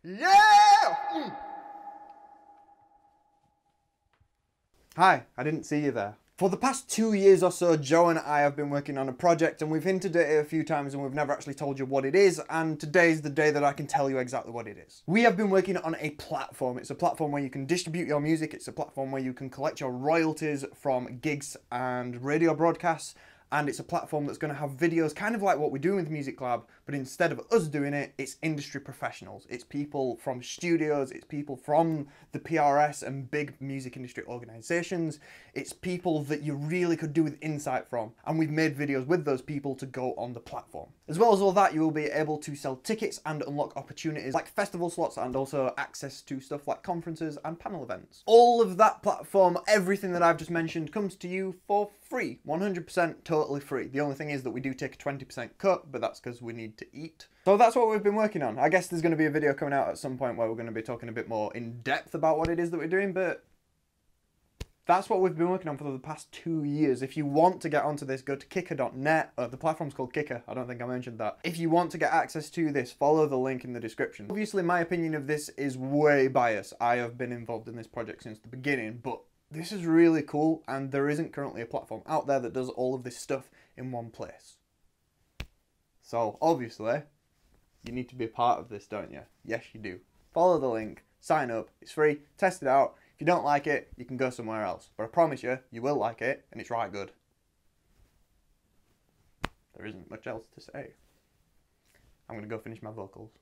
Yeah! Hi, I didn't see you there. For the past 2 years or so, Joe and I have been working on a project, and we've hinted at it a few times and we've never actually told you what it is, and today's the day that I can tell you exactly what it is. We have been working on a platform. It's a platform where you can distribute your music. It's a platform where you can collect your royalties from gigs and radio broadcasts. And it's a platform that's going to have videos kind of like what we're doing with Music Lab, but instead of us doing it, it's industry professionals. It's people from studios, it's people from the PRS and big music industry organizations. It's people that you really could do with insight from. And we've made videos with those people to go on the platform. As well as all that, you will be able to sell tickets and unlock opportunities like festival slots and also access to stuff like conferences and panel events. All of that platform, everything that I've just mentioned, comes to you for free, 100% totally free. The only thing is that we do take a 20% cut, but that's because we need to eat. So that's what we've been working on. I guess there's going to be a video coming out at some point where we're going to be talking a bit more in depth about what it is that we're doing, but that's what we've been working on for the past 2 years. If you want to get onto this, go to Kycker.net. The platform's called Kycker. I don't think I mentioned that. If you want to get access to this, follow the link in the description. Obviously, my opinion of this is way biased. I have been involved in this project since the beginning, but this is really cool, and there isn't currently a platform out there that does all of this stuff in one place. So, obviously, you need to be a part of this, don't you? Yes, you do. Follow the link, sign up, it's free, test it out. If you don't like it, you can go somewhere else. But I promise you, you will like it, and it's right good. There isn't much else to say. I'm going to go finish my vocals.